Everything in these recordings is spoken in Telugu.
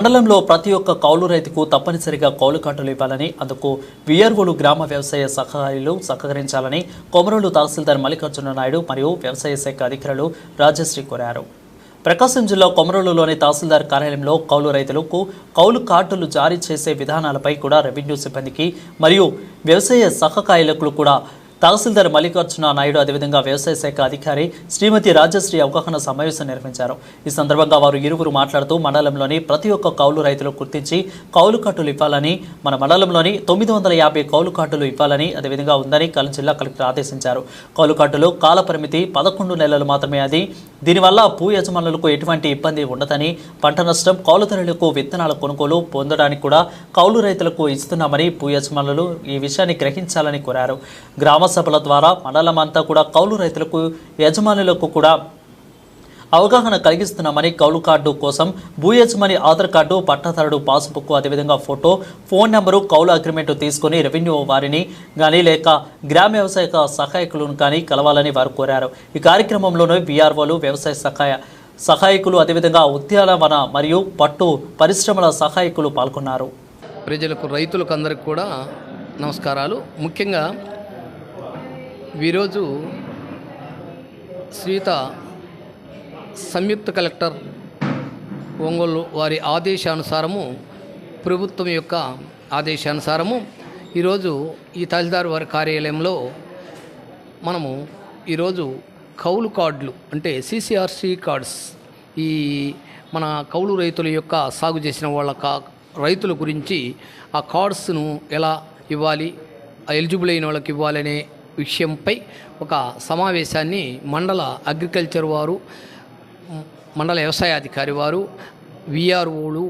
మండలంలో ప్రతి ఒక్క కౌలు రైతుకు తప్పనిసరిగా కౌలు కార్డులు ఇవ్వాలని, అందుకు వీఆర్ఓలు గ్రామ వ్యవసాయ సహాయులు సహకరించాలని కొమరోలు తహసీల్దార్ మల్లికార్జున నాయుడు మరియు వ్యవసాయ శాఖ అధికారులు రాజశ్రీ కోరారు. ప్రకాశం జిల్లా కొమరోలులోని తహసీల్దార్ కార్యాలయంలో కౌలు రైతులకు కౌలు కార్డులు జారీ చేసే విధానాలపై కూడా రెవెన్యూ సిబ్బందికి మరియు వ్యవసాయ సహకారులకు కూడా తహసీల్దార్ మల్లికార్జున నాయుడు అదేవిధంగా వ్యవసాయ శాఖ అధికారి శ్రీమతి రాజశ్రీ అవగాహన సమావేశం నిర్వహించారు. ఈ సందర్భంగా వారు ఇరువురు మాట్లాడుతూ మండలంలోని ప్రతి ఒక్క కౌలు రైతులు గుర్తించి కౌలు కార్డులు ఇవ్వాలని, మన మండలంలోని 950 కౌలు కార్డులు ఇవ్వాలని అదేవిధంగా ఉందని జిల్లా కలెక్టర్ ఆదేశించారు. కౌలు కార్డులు కాల పరిమితి 11 నెలలు మాత్రమే. దీనివల్ల భూ యజమానులకు ఎటువంటి ఇబ్బంది ఉండదని, పంట నష్టం, కౌలుదారులకు విత్తనాల కొనుగోలు పొందడానికి కూడా కౌలు రైతులకు ఇస్తున్నామని భూ యజమానులు ఈ విషయాన్ని గ్రహించాలని కోరారు. గ్రామ సభల ద్వారా మండలం అంతా కూడా కౌలు రైతులకు యజమానులకు కూడా అవగాహన కలిగిస్తున్నామని, కౌలు కార్డు కోసం భూ యజమాని ఆధార్ కార్డు, పట్టాదారుడు పాస్బుక్, అదేవిధంగా ఫోటో, ఫోన్ నెంబరు, కౌలు అగ్రిమెంట్ తీసుకుని రెవెన్యూ వారిని కానీ లేక గ్రామ వ్యవసాయ సహాయకులను కానీ కలవాలని వారు కోరారు. ఈ కార్యక్రమంలోనే వీఆర్ఓలు, వ్యవసాయ సహాయకులు, అదేవిధంగా ఉద్యానవన మరియు పట్టు పరిశ్రమల సహాయకులు పాల్గొన్నారు. ప్రజలకు, రైతులకు అందరికి కూడా నమస్కారాలు. ముఖ్యంగా ఈరోజు శ్రీత సంయుక్త కలెక్టర్ ఒంగోలు వారి ఆదేశానుసారము, ప్రభుత్వం యొక్క ఆదేశానుసారము ఈరోజు ఈ తహసీల్దార్ వారి కార్యాలయంలో మనము ఈరోజు కౌలు కార్డులు అంటే సిసిఆర్సి కార్డ్స్, ఈ మన కౌలు రైతుల యొక్క సాగు చేసిన వాళ్ళ రైతుల గురించి ఆ కార్డ్స్ను ఎలా ఇవ్వాలి, ఎలిజిబుల్ అయిన వాళ్ళకి ఇవ్వాలనే విషయంపై ఒక సమావేశాన్ని మండల అగ్రికల్చర్ వారు, మండల వ్యవసాయాధికారి వారు, వీఆర్ఓలు,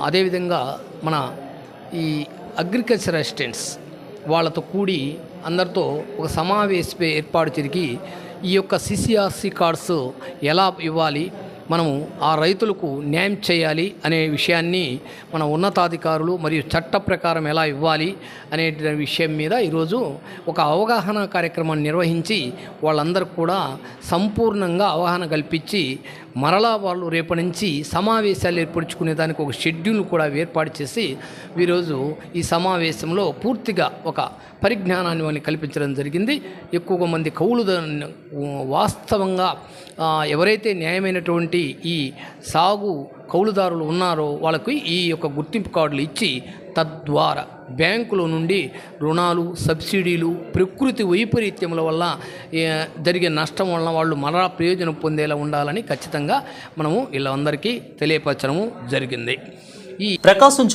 అదేవిధంగా మన ఈ అగ్రికల్చర్ అసిస్టెంట్స్ వాళ్ళతో కూడి అందరితో ఒక సమావేశం ఏర్పాటు జరిగి ఈ యొక్క సిసిఆర్సి కార్డ్స్ ఎలా ఇవ్వాలి, మనము ఆ రైతులకు న్యాయం చేయాలి అనే విషయాన్ని మన ఉన్నతాధికారులు మరియు చట్ట ప్రకారం ఎలా ఇవ్వాలి అనే విషయం మీద ఈరోజు ఒక అవగాహన కార్యక్రమాన్ని నిర్వహించి వాళ్ళందరికీ కూడా సంపూర్ణంగా అవగాహన కల్పించి మరలా వాళ్ళు రేపటి నుంచి సమావేశాలు ఏర్పరచుకునే దానికి ఒక షెడ్యూల్ కూడా ఏర్పాటు చేసి ఈరోజు ఈ సమావేశంలో పూర్తిగా ఒక పరిజ్ఞానాన్ని వాళ్ళని కల్పించడం జరిగింది. ఎక్కువగా మంది వాస్తవంగా ఎవరైతే న్యాయమైనటువంటి ఈ సాగు కౌలుదారులు ఉన్నారో వాళ్ళకి ఈ యొక్క గుర్తింపు కార్డులు ఇచ్చి తద్వారా బ్యాంకుల నుండి రుణాలు, సబ్సిడీలు, ప్రకృతి వైపరీత్యముల వల్ల జరిగే నష్టం వలన వాళ్ళు మరలా ప్రయోజనం పొందేలా ఉండాలని ఖచ్చితంగా మనము వీళ్ళందరికీ తెలియపరచడము జరిగింది. ఈ ప్రకాశం